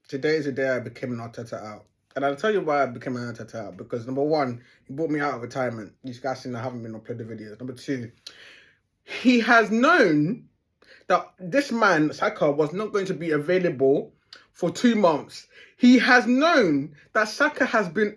Today is the day I became an Arteta Out. And I'll tell you why I became an Arteta Out. Because number one, he brought me out of retirement. These guys seen I haven't been uploading videos. Number two, he has known that this man, Saka, was not going to be available for 2 months. He has known that Saka has been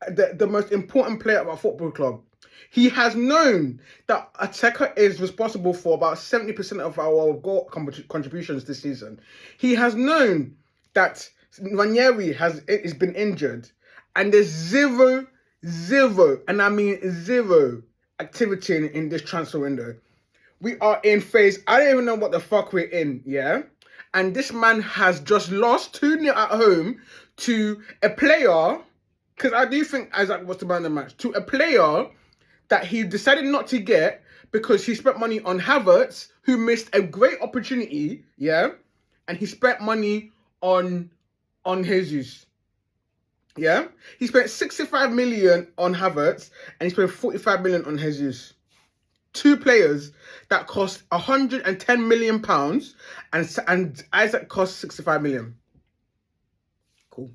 the most important player of our football club. He has known that Arteta is responsible for about 70% of our goal contributions this season. He has known that Ranieri has been injured, and there's zero, and I mean zero activity in this transfer window. We are in phase, I don't even know what the fuck we're in, yeah? And this man has just lost 2-0 at home to a player, because I do think Isaac was the man of the match, to a player that he decided not to get because he spent money on Havertz, who missed a great opportunity, yeah? And he spent money on Jesus, yeah? He spent 65 million on Havertz, and he spent 45 million on Jesus. Two players that cost 110 million pounds, and Isaac cost 65 million. Cool.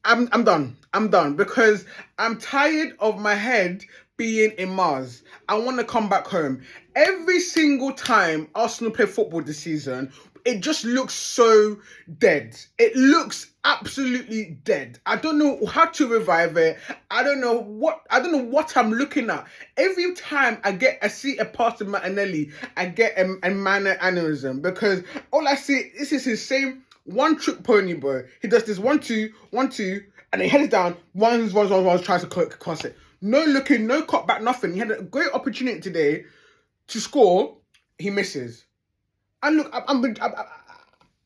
I'm done because I'm tired of my head being in Mars. I want to come back home. Every single time Arsenal play football this season, it just looks so dead. It looks absolutely dead. I don't know how to revive it. I don't know what I'm looking at. Every time I see a pass to Martinelli, I get a minor aneurysm, because all I see is his same one trick pony, bro. He does this 1-2, and he heads down, runs, tries to cross it. No looking, no cut back, nothing. He had a great opportunity today to score. He misses. And look,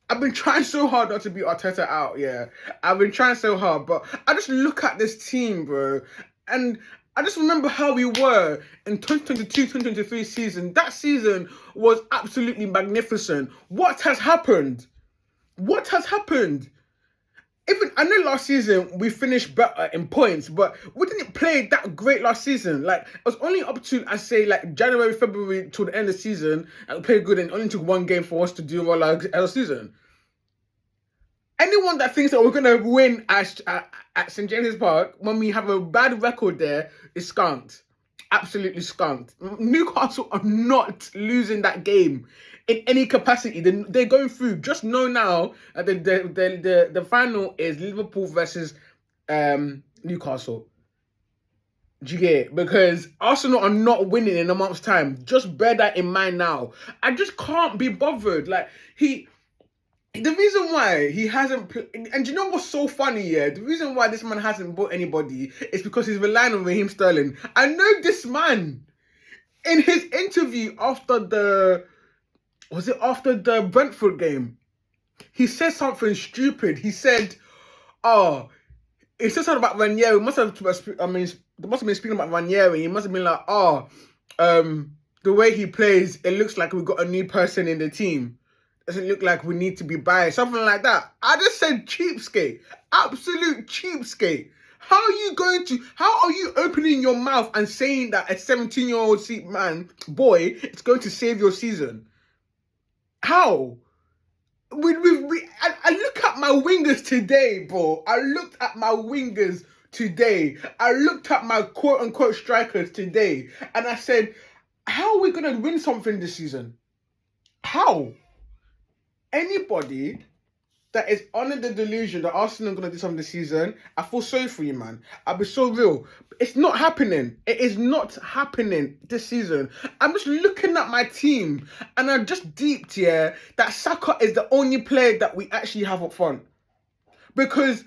I've been trying so hard not to be Arteta out, yeah. I've been trying so hard, but I just look at this team, bro, and I just remember how we were in 2022-2023 season. That season was absolutely magnificent. What has happened? What has happened? Even I know last season we finished better in points, but we didn't play that great last season. Like, it was only up to, I say, like January, February till the end of the season, and we played good, and it only took one game for us to do all our season. Anyone that thinks that we're gonna win at St James's Park when we have a bad record there is skunked. Absolutely skunked. Newcastle are not losing that game in any capacity. They're going through. Just know now that the final is Liverpool versus Newcastle. Do you get it? Because Arsenal are not winning in a month's time. Just bear that in mind now. I just can't be bothered. Like, the reason why he hasn't, and you know what's so funny, yeah? The reason why this man hasn't bought anybody is because he's relying on Raheem Sterling. I know this man, in his interview after the Brentford game, he said something stupid. He said, he said something about Ranieri. They must have been speaking about Ranieri. He must have been like, the way he plays, it looks like we've got a new person in the team. Doesn't look like we need to be buying something like that. I just said cheapskate, absolute cheapskate. How are you opening your mouth and saying that a 17-year-old boy is going to save your season? How? I look at my wingers today, bro. I looked at my wingers today. I looked at my quote-unquote strikers today, and I said, how are we going to win something this season? How? Anybody that is under the delusion that Arsenal are going to do something this season, I feel sorry for you, man. I'll be so real. It's not happening. It is not happening this season. I'm just looking at my team, and I just deeped, yeah, that Saka is the only player that we actually have up front. Because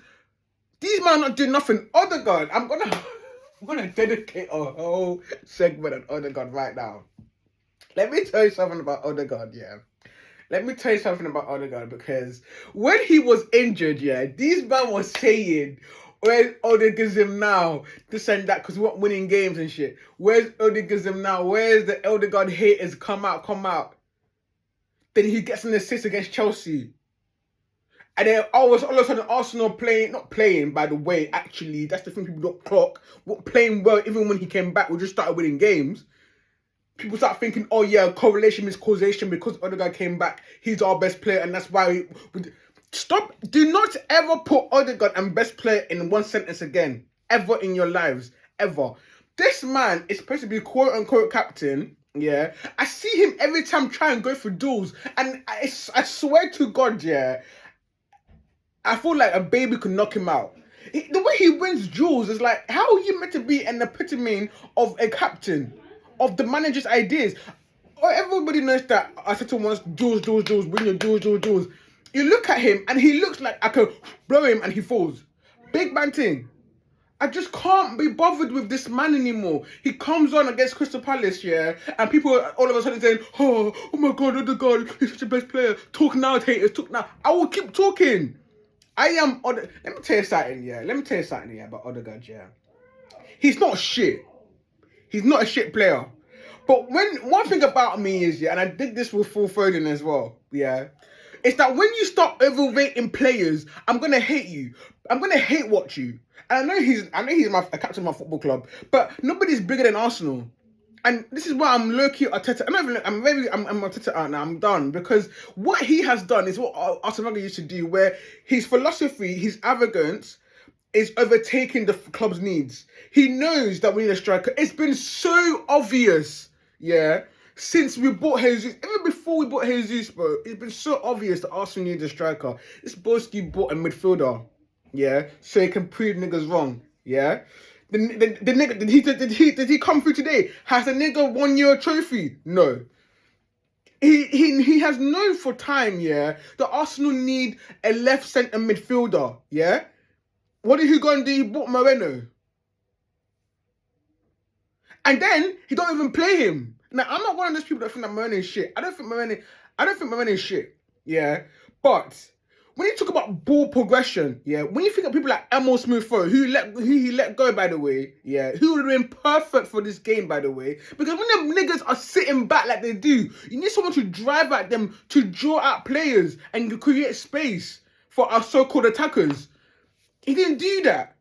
these men are not doing nothing. Odegaard, I'm gonna dedicate a whole segment on Odegaard right now. Let me tell you something about Odegaard, yeah. Let me tell you something about Odegaard, because when he was injured, yeah, these men were saying, where's Odegaard now? This and that, because we weren't winning games and shit. Where's Odegaard now? Where's the Odegaard haters? Come out. Then he gets an assist against Chelsea. And then all of a sudden Arsenal not playing, by the way, actually, that's the thing people don't clock. Weren't playing well, even when he came back, we just started winning games. People start thinking, oh yeah, correlation is causation, because Odegaard came back, he's our best player, and that's why Stop. Do not ever put Odegaard and best player in one sentence again. Ever in your lives. Ever. This man is supposed to be quote unquote captain. Yeah. I see him every time try and go for duels. And I swear to God, yeah, I feel like a baby could knock him out. The way he wins duels is like, how are you meant to be an epitome of a captain? Of the manager's ideas? Everybody knows that Arteta wants duels, win your duels. You look at him and he looks like I could blow him and he falls. Big man thing. I just can't be bothered with this man anymore. He comes on against Crystal Palace, yeah, and people are all of a sudden saying, oh my God, Odegaard, he's such a best player. Talk now, haters, talk now. I will keep talking. Let me tell you something, yeah. About Odegaard, yeah. He's not shit. He's not a shit player. But one thing about me is, yeah, and I did this with Phil Foden as well, yeah, it's that when you start overrating players, I'm gonna hate you. I'm gonna hate watch you. And I know he's a captain of my football club, but nobody's bigger than Arsenal. And this is why I'm low-key Arteta. I'm Arteta out now. I'm done, because what he has done is what Arsene Wenger used to do, where his philosophy, his arrogance, is overtaking the club's needs. He knows that we need a striker. It's been so obvious, yeah, since we bought Jesus. Even before we bought Jesus, bro, it's been so obvious that Arsenal needs a striker. This Boski bought a midfielder, yeah, so he can prove niggas wrong, yeah. The nigga, did he come through today? Has the nigga won you a trophy? No. He has known for time, yeah, that Arsenal need a left centre midfielder, yeah. What did he go and do? He bought Moreno. And then he don't even play him. Now, I'm not one of those people that think that Moreno is shit. I don't think Moreno is shit. Yeah. But when you talk about ball progression, yeah, when you think of people like Emil Smith-Rowe, who he let go, by the way, yeah, who would have been perfect for this game, by the way, because when them niggas are sitting back like they do, you need someone to drive at them, to draw out players and create space for our so-called attackers. He didn't do that.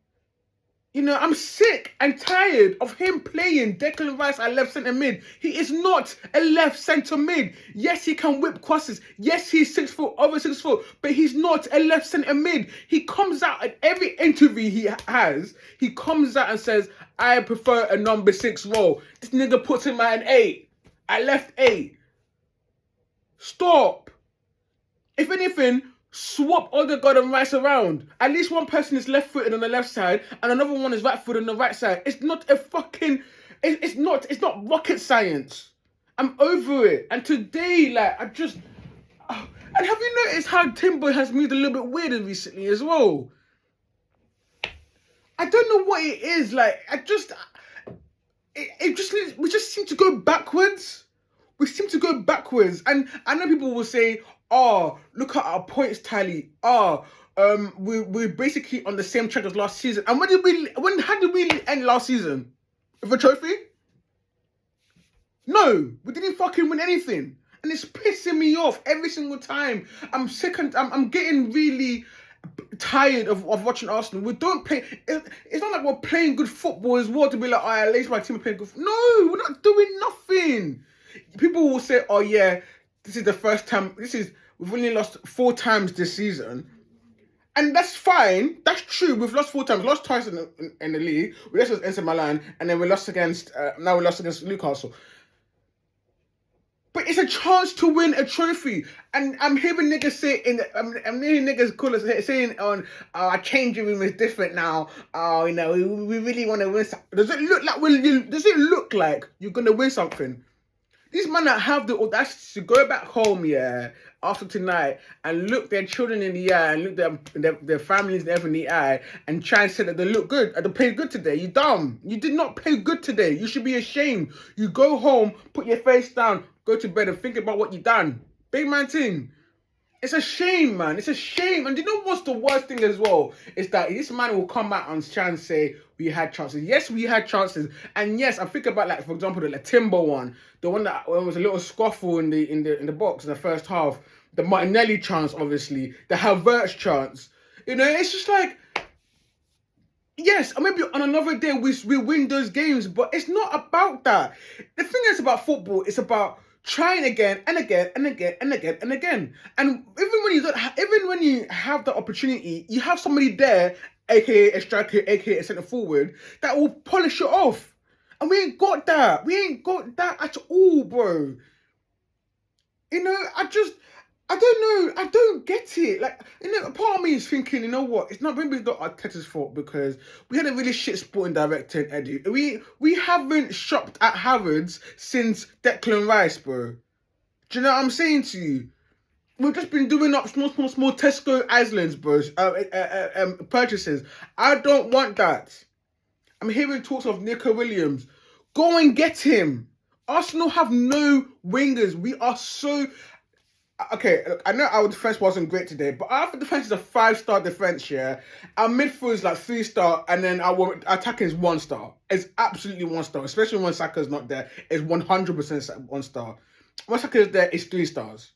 You know, I'm sick and tired of him playing Declan Rice at left centre mid. He is not a left centre mid. Yes, he can whip crosses. Yes, he's 6 foot, over 6 foot, but he's not a left centre mid. He comes out at every interview he has, he comes out and says, I prefer a number 6 role. This nigga puts him at an 8. At left 8. Stop. If anything, swap Odegaard and Rice around. At least one person is left-footed on the left side and another one is right-footed on the right side. It's not a fucking... It's not rocket science. I'm over it. And today, like, I just... Oh. And have you noticed how Timber has moved a little bit weirder recently as well? I don't know what it is. Like, we just seem to go backwards. We seem to go backwards. And I know people will say, oh, look at our points tally. Oh, we're basically on the same track as last season. And how did we end last season? With a trophy? No, we didn't fucking win anything. And it's pissing me off every single time. I'm sick and I'm getting really tired of watching Arsenal. We don't play. It's not like we're playing good football as well to be like, oh, at least my team are playing good. No, we're not doing nothing. People will say, oh yeah, this is the first time. We've only lost 4 times this season. And that's fine. That's true. We've lost 4 times. We lost twice in the league. We lost against Inter Milan, and then we lost against. Now we lost against Newcastle. But it's a chance to win a trophy. And I'm hearing niggas say, I'm hearing niggas call us saying on, our changing room is different now. Oh, you know, we really want to win something. Does it look like you're gonna win something? These men that have the audacity to go back home, yeah, after tonight and look their children in the eye and look their families in the eye and try and say that they look good, they played good today. You dumb. You did not play good today. You should be ashamed. You go home, put your face down, go to bed and think about what you done. Big man thing. It's a shame, man. It's a shame. And you know what's the worst thing as well? Is that this man will come out and try and say, we had chances. Yes, we had chances. And yes, I think about, like, for example, the Timber one. The one that was a little scuffle in the box in the first half. The Martinelli chance, obviously. The Havertz chance. You know, it's just like, yes, maybe on another day we win those games, but it's not about that. The thing is about football, it's about trying again and again and again and again and again. And even when you have the opportunity, you have somebody there, aka a striker, aka a centre forward, that will polish it off. And we ain't got that. We ain't got that at all, bro. You know, I don't know. I don't get it. Like, you know, part of me is thinking, you know what? It's not maybe not Arteta's fault because we had a really shit sporting director in Eddie. We haven't shopped at Harrods since Declan Rice, bro. Do you know what I'm saying to you? We've just been doing up small Tesco Islands, bro. Purchases. I don't want that. I'm hearing talks of Nico Williams. Go and get him. Arsenal have no wingers. We are so... Okay, look, I know our defense wasn't great today, but our defense is a 5-star defense, yeah? Our midfield is like 3-star, and then our attacking is 1-star. It's absolutely 1-star, especially when Saka's not there. It's 100% 1-star. When Saka is there, it's 3 stars.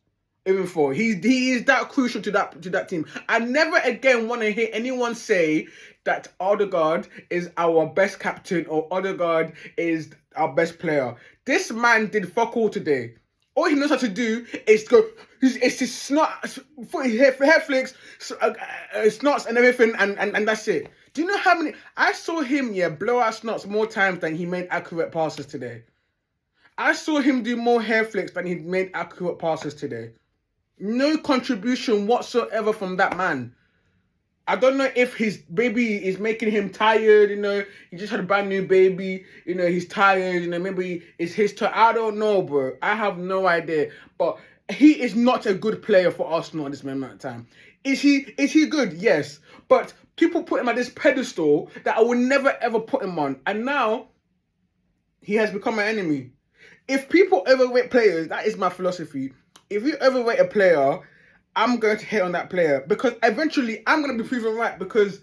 Even 4. He is that crucial to that team. I never again want to hear anyone say that Odegaard is our best captain or Odegaard is our best player. This man did fuck all today. All he knows how to do is go. It's his snot, hair flicks, snots and everything, and that's it. Do you know how many? I saw him blow out snots more times than he made accurate passes today. I saw him do more hair flicks than he made accurate passes today. No contribution whatsoever from that man. I don't know if his baby is making him tired, you know. He just had a brand new baby, you know, he's tired, you know, maybe it's his turn. I don't know, bro. I have no idea. But he is not a good player for Arsenal at this moment in time. Is he good? Yes. But people put him at this pedestal that I will never ever put him on. And now he has become an enemy. If people overrate players, that is my philosophy. If you overrate a player, I'm going to hate on that player because eventually I'm going to be proven right because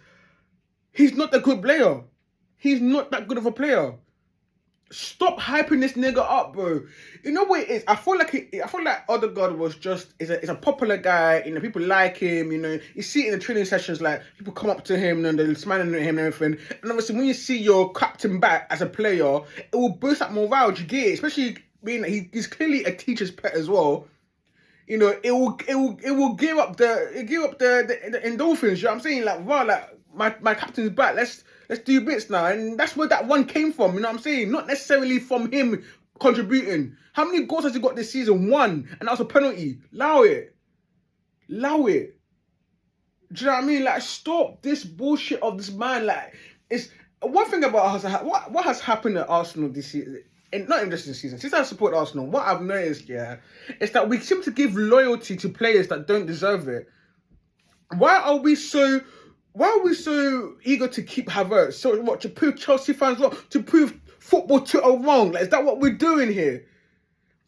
he's not a good player. He's not that good of a player. Stop hyping this nigga up, bro. You know what it is? I feel like Odegaard was just is a popular guy. You know, people like him. You know, you see it in the training sessions, like people come up to him and they're smiling at him and everything. And obviously, when you see your captain back as a player, it will boost that morale. Do you get it? Especially being that he's clearly a teacher's pet as well. You know, it will give up the endorphins. You know what I'm saying? Like, wow, like my captain's back. Let's do bits now, and that's where that one came from. You know what I'm saying? Not necessarily from him contributing. How many goals has he got this season? 1, and that was a penalty. Allow it. Do you know what I mean? Like, stop this bullshit of this man. Like, it's one thing about what has happened at Arsenal this season. And not even just this season, since I support Arsenal, what I've noticed, is that we seem to give loyalty to players that don't deserve it. Why are we so eager to keep Havertz? So what, to prove Chelsea fans wrong? To prove football to a wrong? Like, is that what we're doing here?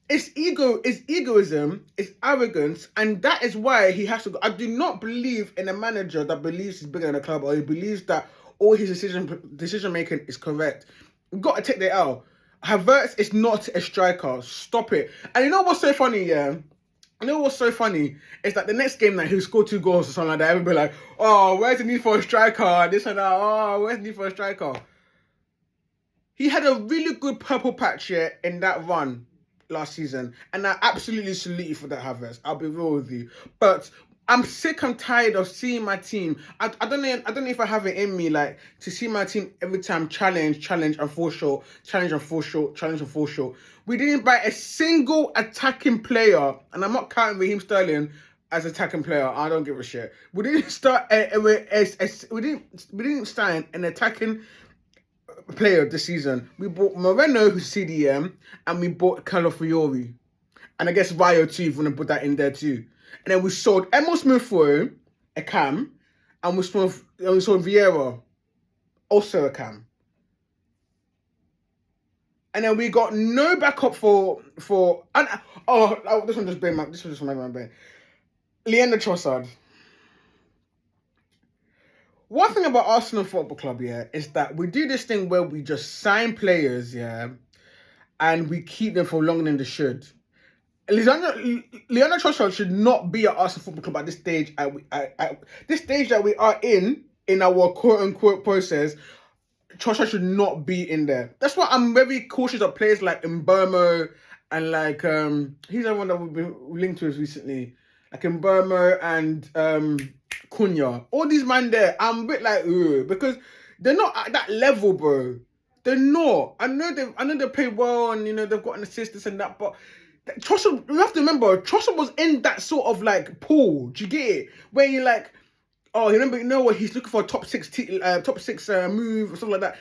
It's egoism, it's arrogance, and that is why he has to go. I do not believe in a manager that believes he's bigger than a club or he believes that all his decision making is correct. We've got to take that out. Havertz is not a striker. Stop it. And you know what's so funny, You know what's so funny is that the next game that he'll score 2 goals or something like that, everybody like, oh, where's the need for a striker? This and that. Oh, where's the need for a striker? He had a really good purple patch here in that run last season, and I absolutely salute you for that, Havertz. I'll be real with you. But I'm sick and tired of seeing my team. I don't know if I have it in me, like, to see my team every time challenge and fall short, challenge and fall short. We didn't buy a single attacking player, and I'm not counting Raheem Sterling as attacking player. I don't give a shit. We didn't start we didn't sign an attacking player this season. We bought Moreno, who's CDM, and we bought Calafiori. And I guess Vio too, if you want to put that in there too. And then we sold Emil Smith-Rowe, a cam, and we sold Vieira, also a cam. And then we got no backup for this one just made my brain. Leander Trossard. One thing about Arsenal Football Club, is that we do this thing where we just sign players, and we keep them for longer than they should. Leander Trossard should not be at Arsenal Football Club at this stage. At this stage that we are in our quote-unquote process, Trossard should not be in there. That's why I'm very cautious of players like Mbeumo and like he's the one that we've been linked with recently, like Mbermo and Cunha. All these man there, I'm a bit like, ugh, because they're not at that level, bro. They're not. I know they play well, and you know they've got an assist, this and that, but Trossard, you have to remember, Trossard was in that sort of like pool. Do you get it? Where you like, oh, you know what? He's looking for a top six move or something like that.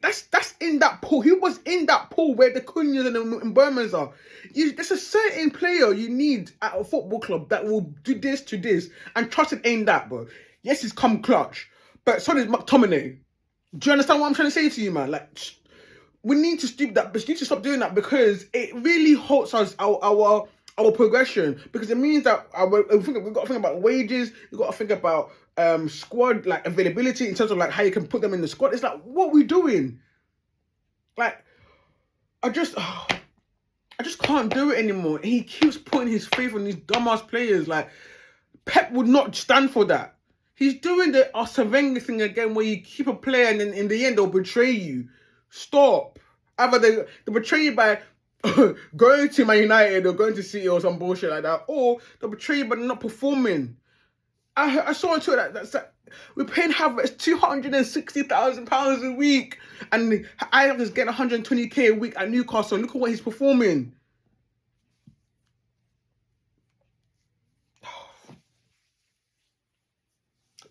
That's in that pool. He was in that pool where the Cunhas and the Burmans are. There's a certain player you need at a football club that will do this to this, and Trossard ain't that, bro. Yes, he's come clutch, but so is McTominay. Do you understand what I'm trying to say to you, man? Like, we need to stop doing that because it really halts us our progression, because it means that we've got to think about wages, we've got to think about squad like availability in terms of like how you can put them in the squad. It's like, what are we doing? Like, I just can't do it anymore. He keeps putting his faith on these dumbass players. Like, Pep would not stand for that. He's doing the Arsene Wenger thing again, where you keep a player and then in the end they'll betray you. Stop. Either they betray you by going to Man United or going to City or some bullshit like that, or they'll betray you by not performing. I saw on Twitter that we're paying Havertz £260,000 a week, and Ajax is getting 120k a week at Newcastle. Look at what he's performing.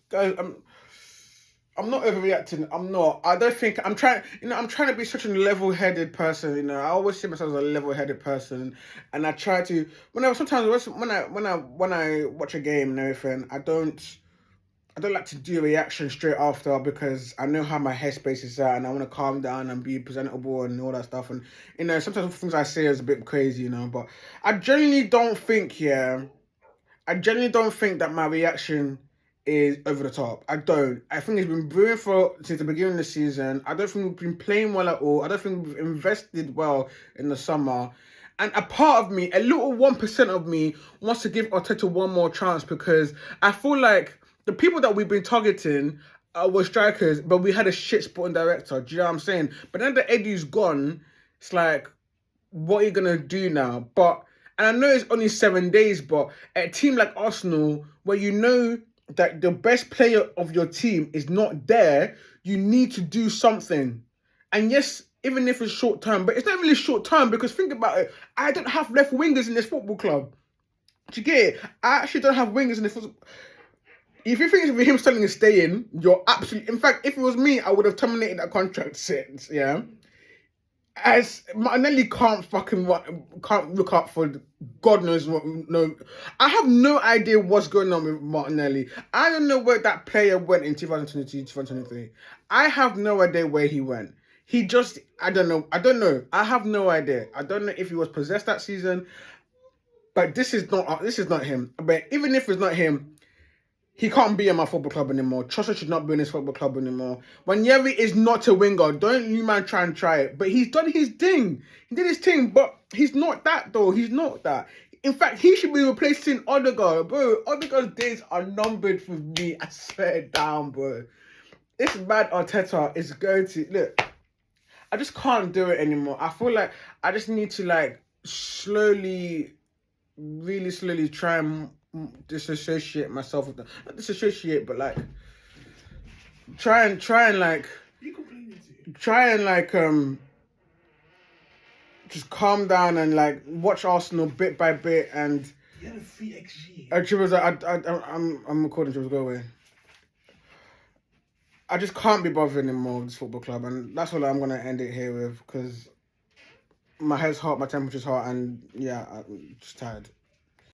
Guys, I'm not overreacting. I'm not. I don't think I'm trying. I'm trying to be such a level-headed person. I always see myself as a level-headed person, and I try to. Sometimes when I watch a game and everything, I don't like to do a reaction straight after, because I know how my headspace is at, and I want to calm down and be presentable and all that stuff. And sometimes things I say is a bit crazy, but I genuinely don't think that my reaction is over the top. I don't. I think it's been brewing since the beginning of the season. I don't think we've been playing well at all. I don't think we've invested well in the summer. And a part of me, a little 1% of me, wants to give Arteta one more chance, because I feel like the people that we've been targeting were strikers, but we had a shit sporting director. Do you know what I'm saying? But then that Eddie's gone, it's like, what are you going to do now? And I know it's only 7 days, but at a team like Arsenal, where you know that the best player of your team is not there, you need to do something. And yes, even if it's short term, but it's not really short term, because think about it, I don't have left wingers in this football club. Do you get it? I actually don't have wingers in this football. If you think of him selling staying, you're absolutely... In fact, if it was me, I would have terminated that contract since, yeah? As Martinelli can't look up for God knows what. No, I have no idea what's going on with Martinelli. I don't know where that player went in 2022, 2023. I have no idea where he went. I don't know. I have no idea. I don't know if he was possessed that season. But this is not him. But even if it's not him, he can't be in my football club anymore. Trossard should not be in his football club anymore. Wanyeri is not a winger. Don't you, man, try and try it. But he's done his thing. He did his thing, but he's not that, though. He's not that. In fact, he should be replacing Odegaard. Bro, Odegaard's days are numbered for me. I swear it down, bro. This bad Arteta is going to... Look, I just can't do it anymore. I feel like I just need to, like, really slowly try and disassociate myself with them. Not disassociate, but like try and just calm down and like watch Arsenal bit by bit. And you had a 3 XG. I'm recording. She was go away. I just can't be bothered anymore with this football club, and that's what I'm gonna end it here with, because my head's hot, my temperature's hot, and yeah, I'm just tired.